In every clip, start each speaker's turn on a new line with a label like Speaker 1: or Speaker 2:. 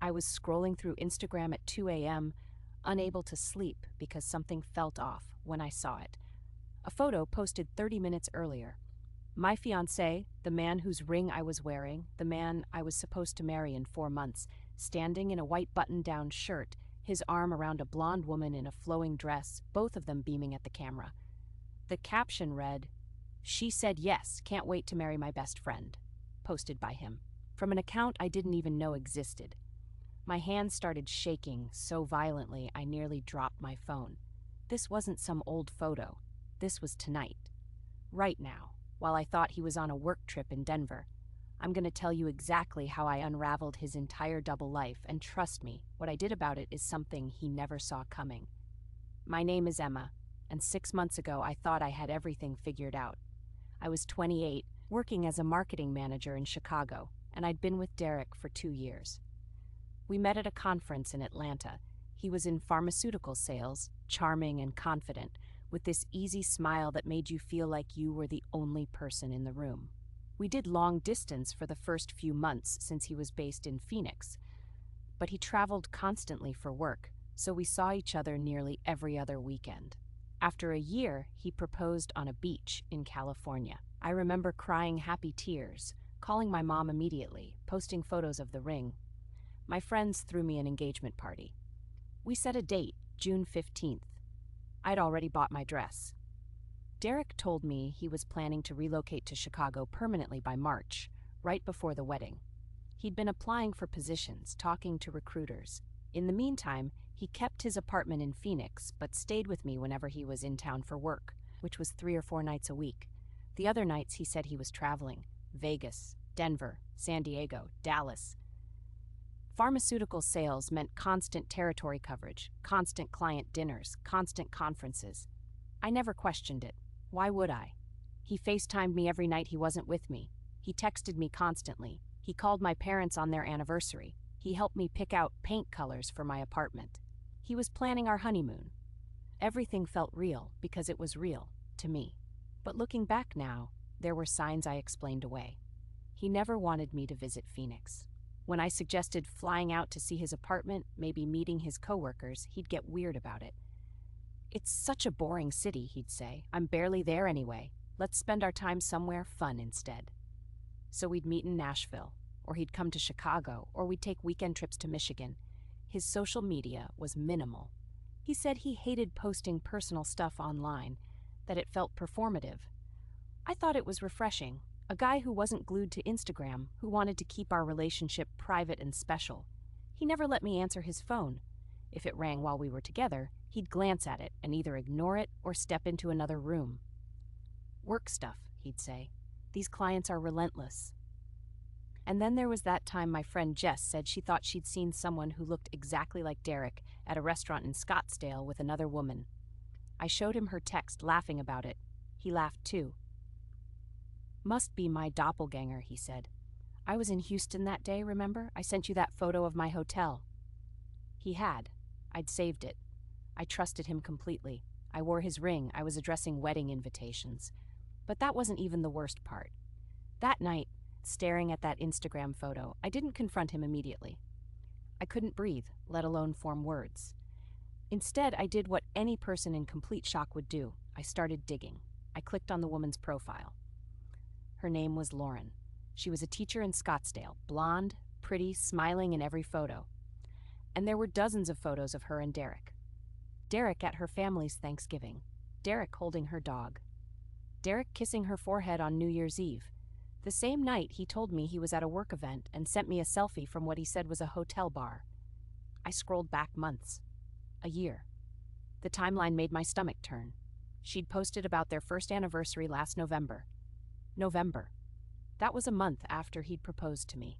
Speaker 1: I was scrolling through Instagram at 2 a.m., unable to sleep because something felt off when I saw it. A photo posted 30 minutes earlier. My fiancé, the man whose ring I was wearing, the man I was supposed to marry in 4 months, standing in a white button-down shirt, his arm around a blonde woman in a flowing dress, both of them beaming at the camera. The caption read, "She said yes, can't wait to marry my best friend," posted by him, from an account I didn't even know existed. My hands started shaking so violently I nearly dropped my phone. This wasn't some old photo. This was tonight. Right now, while I thought he was on a work trip in Denver. I'm going to tell you exactly how I unraveled his entire double life, and trust me, what I did about it is something he never saw coming. My name is Emma, and 6 months ago I thought I had everything figured out. I was 28, working as a marketing manager in Chicago, and I'd been with Derek for 2 years. We met at a conference in Atlanta. He was in pharmaceutical sales, charming and confident, with this easy smile that made you feel like you were the only person in the room. We did long distance for the first few months since he was based in Phoenix, but he traveled constantly for work, so we saw each other nearly every other weekend. After a year, he proposed on a beach in California. I remember crying happy tears, calling my mom immediately, posting photos of the ring. My friends threw me an engagement party. We set a date, June 15th. I'd already bought my dress. Derek told me he was planning to relocate to Chicago permanently by March, right before the wedding. He'd been applying for positions, talking to recruiters. In the meantime, he kept his apartment in Phoenix, but stayed with me whenever he was in town for work, which was 3 or 4 nights a week. The other nights he said he was traveling: Vegas, Denver, San Diego, Dallas. Pharmaceutical sales meant constant territory coverage, constant client dinners, constant conferences. I never questioned it. Why would I? He FaceTimed me every night he wasn't with me. He texted me constantly. He called my parents on their anniversary. He helped me pick out paint colors for my apartment. He was planning our honeymoon. Everything felt real because it was real to me. But looking back now, there were signs I explained away. He never wanted me to visit Phoenix. When I suggested flying out to see his apartment, maybe meeting his coworkers, he'd get weird about it. "It's such a boring city," he'd say. "I'm barely there anyway. Let's spend our time somewhere fun instead." So we'd meet in Nashville, or he'd come to Chicago, or we'd take weekend trips to Michigan. His social media was minimal. He said he hated posting personal stuff online, that it felt performative. I thought it was refreshing. A guy who wasn't glued to Instagram, who wanted to keep our relationship private and special. He never let me answer his phone. If it rang while we were together, he'd glance at it and either ignore it or step into another room. "Work stuff," he'd say. "These clients are relentless." And then there was that time my friend Jess said she thought she'd seen someone who looked exactly like Derek at a restaurant in Scottsdale with another woman. I showed him her text, laughing about it. He laughed too. "Must be my doppelganger," he said. "I was in Houston that day, remember? I sent you that photo of my hotel." He had. I'd saved it. I trusted him completely. I wore his ring. I was addressing wedding invitations. But that wasn't even the worst part. That night, staring at that Instagram photo, I didn't confront him immediately. I couldn't breathe, let alone form words. Instead, I did what any person in complete shock would do. I started digging. I clicked on the woman's profile. Her name was Lauren. She was a teacher in Scottsdale, blonde, pretty, smiling in every photo. And there were dozens of photos of her and Derek. Derek at her family's Thanksgiving. Derek holding her dog. Derek kissing her forehead on New Year's Eve. The same night he told me he was at a work event and sent me a selfie from what he said was a hotel bar. I scrolled back months. A year. The timeline made my stomach turn. She'd posted about their first anniversary last November. That was a month after he'd proposed to me.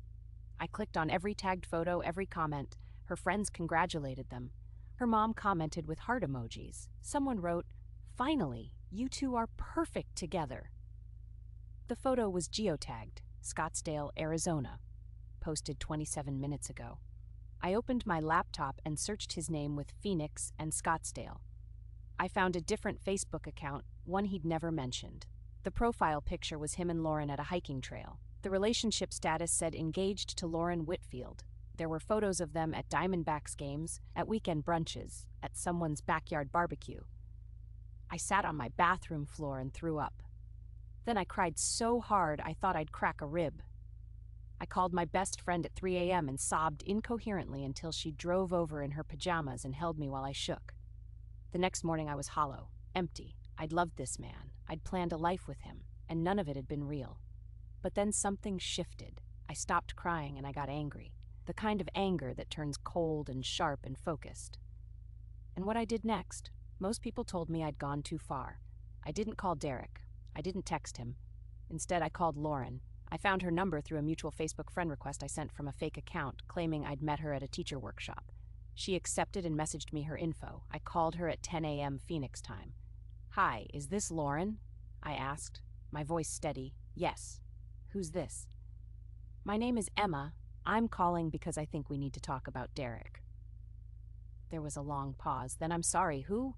Speaker 1: I clicked on every tagged photo, every comment. Her friends congratulated them. Her mom commented with heart emojis. Someone wrote, "Finally, you two are perfect together." The photo was geotagged, Scottsdale, Arizona, posted 27 minutes ago. I opened my laptop and searched his name with Phoenix and Scottsdale. I found a different Facebook account, one he'd never mentioned. The profile picture was him and Lauren at a hiking trail. The relationship status said engaged to Lauren Whitfield. There were photos of them at Diamondbacks games, at weekend brunches, at someone's backyard barbecue. I sat on my bathroom floor and threw up. Then I cried so hard I thought I'd crack a rib. I called my best friend at 3 a.m. and sobbed incoherently until she drove over in her pajamas and held me while I shook. The next morning I was hollow, empty. I'd loved this man. I'd planned a life with him, and none of it had been real. But then something shifted. I stopped crying and I got angry. The kind of anger that turns cold and sharp and focused. And what I did next, most people told me I'd gone too far. I didn't call Derek. I didn't text him. Instead, I called Lauren. I found her number through a mutual Facebook friend request I sent from a fake account, claiming I'd met her at a teacher workshop. She accepted and messaged me her info. I called her at 10 a.m. Phoenix time. "Hi, is this Lauren?" I asked, my voice steady. "Yes." "Who's this?" "My name is Emma. I'm calling because I think we need to talk about Derek." There was a long pause. Then, "I'm sorry, who?"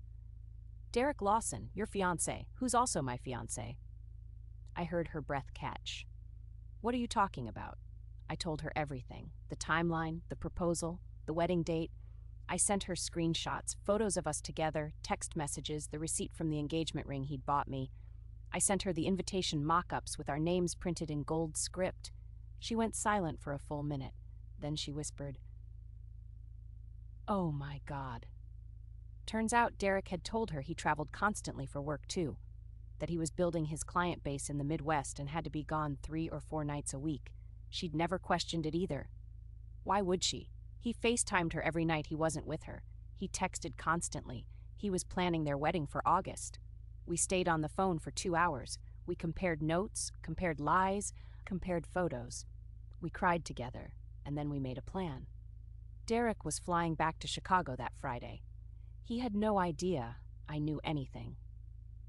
Speaker 1: "Derek Lawson, your fiancé, who's also my fiancé." I heard her breath catch. "What are you talking about?" I told her everything. The timeline, the proposal, the wedding date. I sent her screenshots, photos of us together, text messages, the receipt from the engagement ring he'd bought me. I sent her the invitation mock-ups with our names printed in gold script. She went silent for a full minute. Then she whispered, "Oh my God." Turns out Derek had told her he traveled constantly for work too, that he was building his client base in the Midwest and had to be gone 3 or 4 nights a week. She'd never questioned it either. Why would she? He FaceTimed her every night he wasn't with her. He texted constantly. He was planning their wedding for August. We stayed on the phone for 2 hours. We compared notes, compared lies, compared photos. We cried together, and then we made a plan. Derek was flying back to Chicago that Friday. He had no idea I knew anything.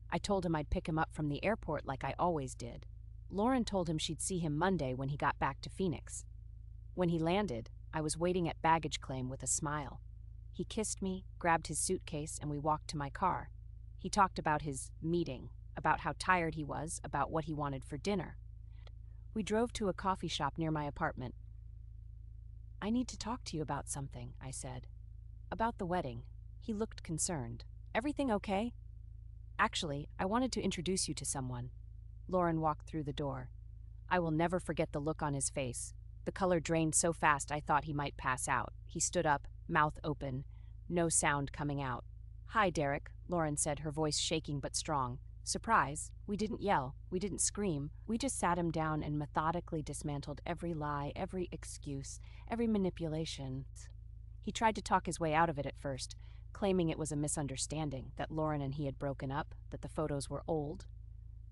Speaker 1: I told him I'd pick him up from the airport like I always did. Lauren told him she'd see him Monday when he got back to Phoenix. When he landed, I was waiting at baggage claim with a smile. He kissed me, grabbed his suitcase, and we walked to my car. He talked about his meeting, about how tired he was, about what he wanted for dinner. We drove to a coffee shop near my apartment. "I need to talk to you about something," I said. "About the wedding." He looked concerned. "Everything okay?" "Actually, I wanted to introduce you to someone." Lauren walked through the door. I will never forget the look on his face. The color drained so fast I thought he might pass out. He stood up, mouth open, no sound coming out. "Hi, Derek," Lauren said, her voice shaking but strong. Surprise. We didn't yell. We didn't scream. We just sat him down and methodically dismantled every lie, every excuse, every manipulation. He tried to talk his way out of it at first, claiming it was a misunderstanding, that Lauren and he had broken up, that the photos were old.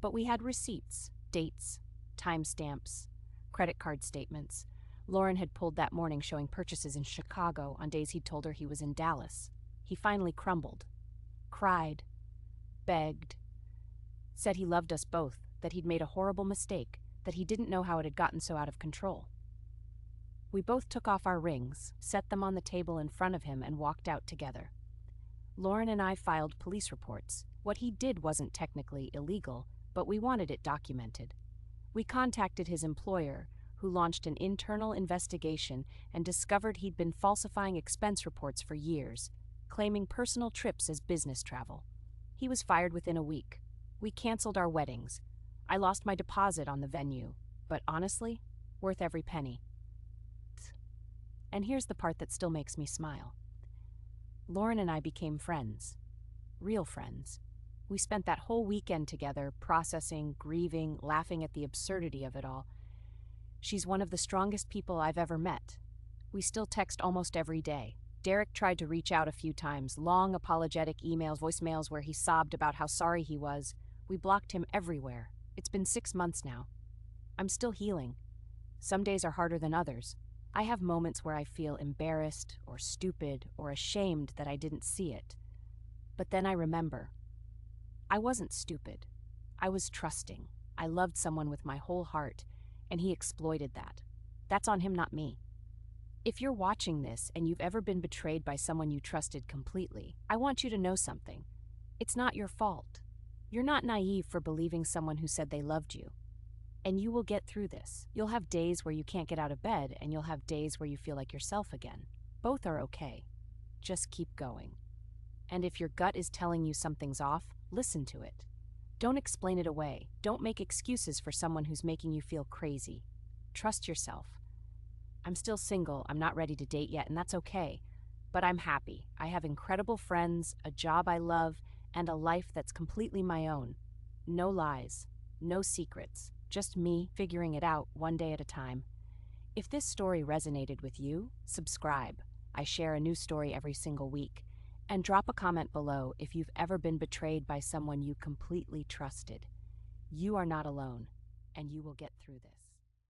Speaker 1: But we had receipts, dates, timestamps, credit card statements. Lauren had pulled that morning showing purchases in Chicago on days he'd told her he was in Dallas. He finally crumbled, cried, begged, said he loved us both, that he'd made a horrible mistake, that he didn't know how it had gotten so out of control. We both took off our rings, set them on the table in front of him, and walked out together. Lauren and I filed police reports. What he did wasn't technically illegal, but we wanted it documented. We contacted his employer, who launched an internal investigation and discovered he'd been falsifying expense reports for years, claiming personal trips as business travel. He was fired within a week. We canceled our weddings. I lost my deposit on the venue, but honestly, worth every penny. And here's the part that still makes me smile. Lauren and I became friends. Real friends. We spent that whole weekend together, processing, grieving, laughing at the absurdity of it all. She's one of the strongest people I've ever met. We still text almost every day. Derek tried to reach out a few times, long apologetic emails, voicemails where he sobbed about how sorry he was. We blocked him everywhere. It's been 6 months now. I'm still healing. Some days are harder than others. I have moments where I feel embarrassed or stupid or ashamed that I didn't see it. But then I remember. I wasn't stupid. I was trusting. I loved someone with my whole heart, and he exploited that. That's on him, not me. If you're watching this and you've ever been betrayed by someone you trusted completely, I want you to know something. It's not your fault. You're not naive for believing someone who said they loved you. And you will get through this. You'll have days where you can't get out of bed, and you'll have days where you feel like yourself again. Both are okay. Just keep going. And if your gut is telling you something's off, listen to it. Don't explain it away. Don't make excuses for someone who's making you feel crazy. Trust yourself. I'm still single, I'm not ready to date yet, and that's okay. But I'm happy. I have incredible friends, a job I love, and a life that's completely my own. No lies, no secrets, just me figuring it out one day at a time. If this story resonated with you, subscribe. I share a new story every single week. And drop a comment below if you've ever been betrayed by someone you completely trusted. You are not alone, and you will get through this.